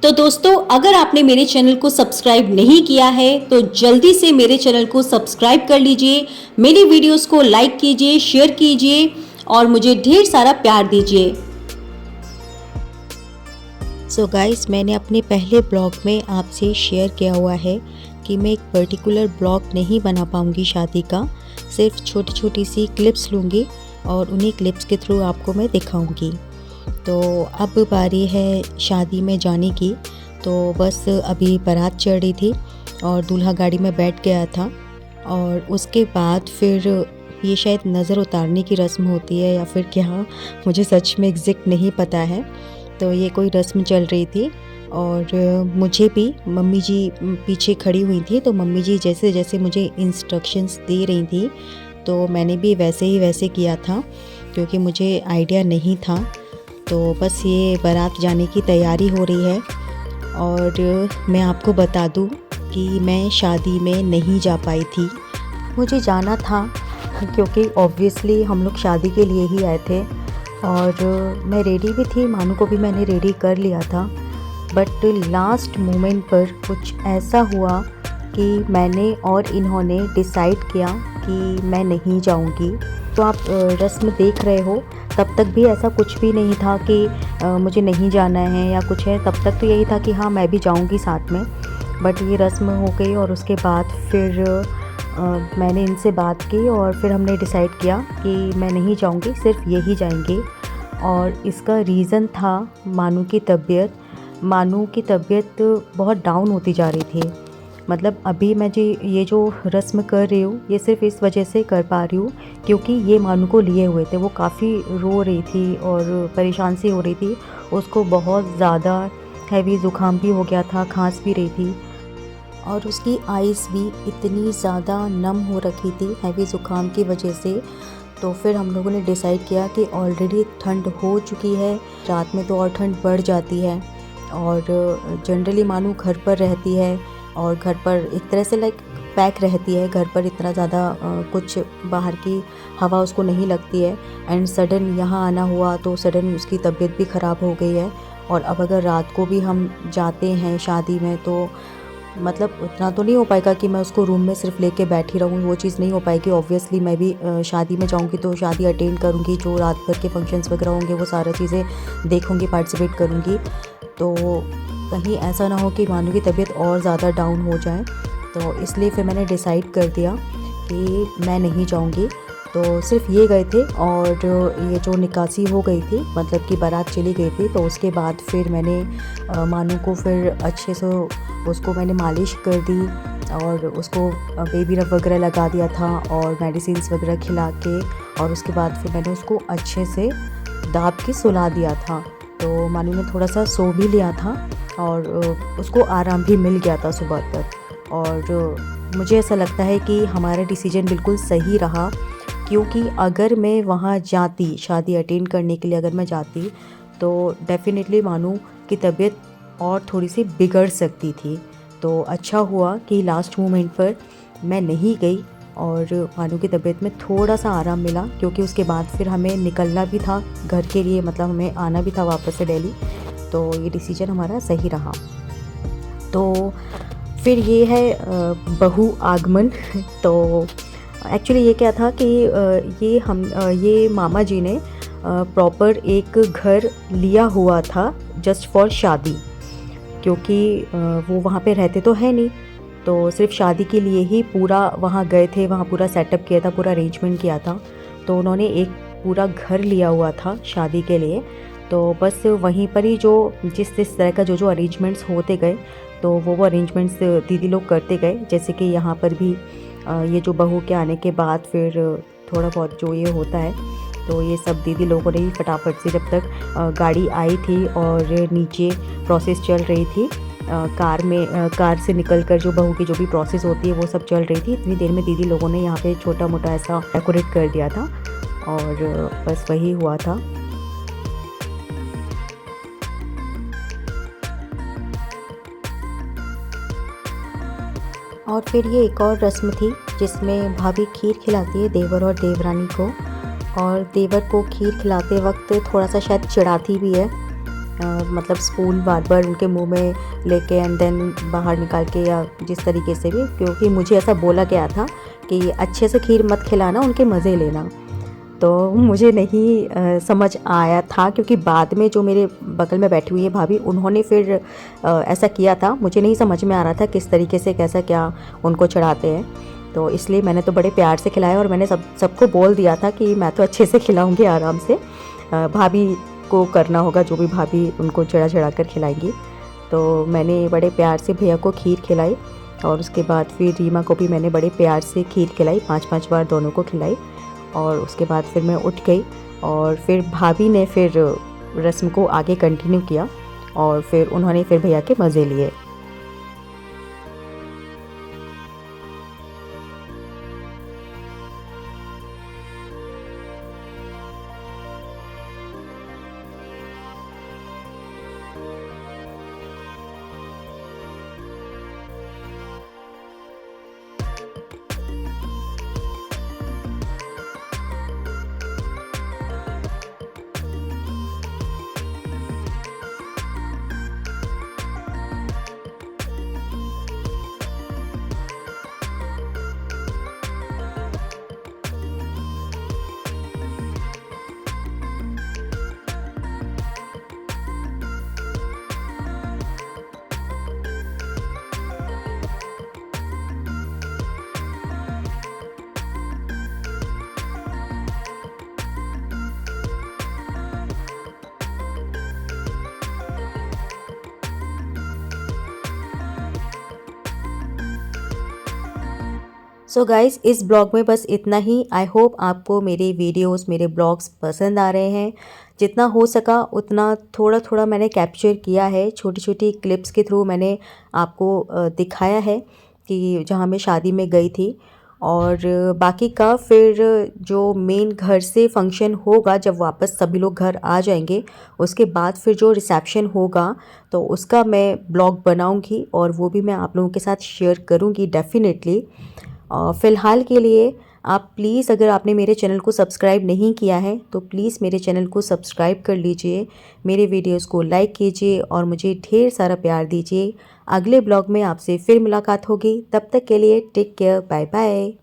तो दोस्तों, अगर आपने मेरे चैनल को सब्सक्राइब नहीं किया है तो जल्दी से मेरे चैनल को सब्सक्राइब कर लीजिए, मेरी वीडियोस को लाइक कीजिए, शेयर कीजिए और मुझे ढेर सारा प्यार दीजिए। सो गाइस, मैंने अपने पहले ब्लॉग में आपसे शेयर किया हुआ है कि मैं एक पर्टिकुलर ब्लॉग नहीं बना पाऊँगी शादी का, सिर्फ छोटी छोटी सी क्लिप्स लूँगी और उन्हीं क्लिप्स के थ्रू आपको मैं दिखाऊँगी। तो अब बारी है शादी में जाने की। तो बस अभी बारात चढ़ रही थी और दूल्हा गाड़ी में बैठ गया था और उसके बाद फिर ये शायद नज़र उतारने की रस्म होती है या फिर क्या, मुझे सच में एग्जैक्ट नहीं पता है। तो ये कोई रस्म चल रही थी और मुझे भी मम्मी जी पीछे खड़ी हुई थी। तो मम्मी जी जैसे जैसे मुझे इंस्ट्रक्शंस दे रही थी तो मैंने भी वैसे किया था, क्योंकि मुझे आइडिया नहीं था। तो बस ये बारात जाने की तैयारी हो रही है और मैं आपको बता दूं कि मैं शादी में नहीं जा पाई थी। मुझे जाना था क्योंकि ऑब्वियसली हम लोग शादी के लिए ही आए थे और मैं रेडी भी थी, मानू को भी मैंने रेडी कर लिया था। बट लास्ट मोमेंट पर कुछ ऐसा हुआ कि मैंने और इन्होंने डिसाइड किया कि मैं नहीं जाऊंगी। तो आप रस्म देख रहे हो, तब तक भी ऐसा कुछ भी नहीं था कि मुझे नहीं जाना है या कुछ है। तब तक तो यही था कि हाँ, मैं भी जाऊंगी साथ में। बट ये रस्म हो गई और उसके बाद फिर मैंने इनसे बात की और फिर हमने डिसाइड किया कि मैं नहीं जाऊंगी, सिर्फ ये ही जाएंगे। और इसका रीज़न था मानू की तबीयत। मानू की तबीयत बहुत डाउन होती जा रही थी। मतलब अभी मैं ये जो रस्म कर रही हूँ ये सिर्फ इस वजह से कर पा रही हूँ क्योंकि ये मानू को लिए हुए थे। वो काफ़ी रो रही थी और परेशान सी हो रही थी। उसको बहुत ज़्यादा हैवी ज़ुकाम भी हो गया था, खांस भी रही थी और उसकी आइज़ भी इतनी ज़्यादा नम हो रखी थी हैवी ज़ुकाम की वजह से। तो फिर हम लोगों ने डिसाइड किया कि ऑलरेडी ठंड हो चुकी है, रात में तो और ठंड बढ़ जाती है। और जनरली मानू घर पर रहती है और घर पर एक तरह से लाइक पैक रहती है, घर पर इतना ज़्यादा कुछ बाहर की हवा उसको नहीं लगती है। एंड सडन यहाँ आना हुआ तो सडन उसकी तबीयत भी ख़राब हो गई है। और अब अगर रात को भी हम जाते हैं शादी में तो मतलब उतना तो नहीं हो पाएगा कि मैं उसको रूम में सिर्फ लेके बैठी रहूँ, वो चीज़ नहीं हो पाएगी। ऑब्वियसली मैं भी शादी में जाऊँगी तो शादी अटेंड करूँगी, जो रात भर के फंक्शंस वगैरह होंगे वो सारा चीज़ें देखूँगी, पार्टिसिपेट करूँगी। तो कहीं ऐसा ना हो कि मानू की तबीयत और ज़्यादा डाउन हो जाए। तो इसलिए फिर मैंने डिसाइड कर दिया कि मैं नहीं जाऊँगी। तो सिर्फ ये गए थे और ये जो निकासी हो गई थी, मतलब कि बारात चली गई थी, तो उसके बाद फिर मैंने मानू को फिर अच्छे से उसको मैंने मालिश कर दी और उसको बेबी रब वगैरह लगा दिया था और मेडिसिन्स वगैरह खिला के। और उसके बाद फिर मैंने उसको अच्छे से दाब के सुला दिया था। तो मानू ने थोड़ा सा सो भी लिया था और उसको आराम भी मिल गया था सुबह तक। और मुझे ऐसा लगता है कि हमारा डिसीजन बिल्कुल सही रहा, क्योंकि अगर मैं वहाँ जाती, शादी अटेंड करने के लिए अगर मैं जाती तो डेफ़िनेटली मानू की तबीयत और थोड़ी सी बिगड़ सकती थी। तो अच्छा हुआ कि लास्ट मोमेंट पर मैं नहीं गई और मानू की तबीयत में थोड़ा सा आराम मिला, क्योंकि उसके बाद फिर हमें निकलना भी था घर के लिए, मतलब हमें आना भी था वापस से दिल्ली। तो ये डिसीजन हमारा सही रहा। तो फिर ये है बहू आगमन। तो एक्चुअली ये क्या था कि ये मामा जी ने प्रॉपर एक घर लिया हुआ था जस्ट फॉर शादी, क्योंकि वो वहाँ पे रहते तो है नहीं, तो सिर्फ शादी के लिए ही पूरा वहाँ गए थे, वहाँ पूरा सेटअप किया था, पूरा अरेंजमेंट किया था। तो उन्होंने एक पूरा घर लिया हुआ था शादी के लिए। तो बस वहीं पर ही जो जिस तरह का जो अरेंजमेंट्स होते गए तो वो अरेंजमेंट्स दीदी लोग करते गए। जैसे कि यहाँ पर भी ये जो बहू के आने के बाद फिर थोड़ा बहुत जो ये होता है तो ये सब दीदी लोगों ने ही फटाफट से, जब तक गाड़ी आई थी और नीचे प्रोसेस चल रही थी कार से निकलकर जो बहू की जो भी प्रोसेस होती है वो सब चल रही थी, इतनी देर में दीदी लोगों ने यहाँ पे छोटा मोटा ऐसा डेकोरेट कर दिया था और बस वही हुआ था। और फिर ये एक और रस्म थी जिसमें भाभी खीर खिलाती है देवर और देवरानी को, और देवर को खीर खिलाते वक्त थोड़ा सा शायद चिढ़ाती भी है। मतलब स्पून बार बार उनके मुंह में लेके एंड देन बाहर निकाल के, या जिस तरीके से भी, क्योंकि मुझे ऐसा बोला गया था कि अच्छे से खीर मत खिलाना, उनके मज़े लेना। तो मुझे नहीं समझ आया था, क्योंकि बाद में जो मेरे बगल में बैठी हुई है भाभी, उन्होंने फिर ऐसा किया था। मुझे नहीं समझ में आ रहा था किस तरीके से कैसा क्या उनको चढ़ाते हैं, तो इसलिए मैंने तो बड़े प्यार से खिलाया और मैंने सबको बोल दिया था कि मैं तो अच्छे से खिलाऊंगी आराम से, भाभी को करना होगा जो भी भाभी उनको चढ़ा कर खिलाएंगी। तो मैंने बड़े प्यार से भैया को खीर खिलाई और उसके बाद फिर रीमा को भी मैंने बड़े प्यार से खीर खिलाई, 5-5 बार दोनों को खिलाई। और उसके बाद फिर मैं उठ गई और फिर भाभी ने फिर रस्म को आगे कंटिन्यू किया और फिर उन्होंने फिर भैया के मज़े लिए। सो गाइज़, इस ब्लॉग में बस इतना ही। आई होप आपको मेरे वीडियोस, मेरे ब्लॉग्स पसंद आ रहे हैं। जितना हो सका उतना थोड़ा थोड़ा मैंने कैप्चर किया है, छोटी छोटी क्लिप्स के थ्रू मैंने आपको दिखाया है कि जहाँ मैं शादी में गई थी। और बाकी का फिर जो मेन घर से फंक्शन होगा, जब वापस सभी लोग घर आ जाएंगे, उसके बाद फिर जो रिसेप्शन होगा तो उसका मैं ब्लॉग बनाऊंगी और वो भी मैं आप लोगों के साथ शेयर करूंगी डेफिनेटली। फ़िलहाल के लिए आप प्लीज़, अगर आपने मेरे चैनल को सब्सक्राइब नहीं किया है तो प्लीज़ मेरे चैनल को सब्सक्राइब कर लीजिए, मेरे वीडियोस को लाइक कीजिए और मुझे ढेर सारा प्यार दीजिए। अगले ब्लॉग में आपसे फिर मुलाकात होगी, तब तक के लिए टेक केयर, बाय बाय।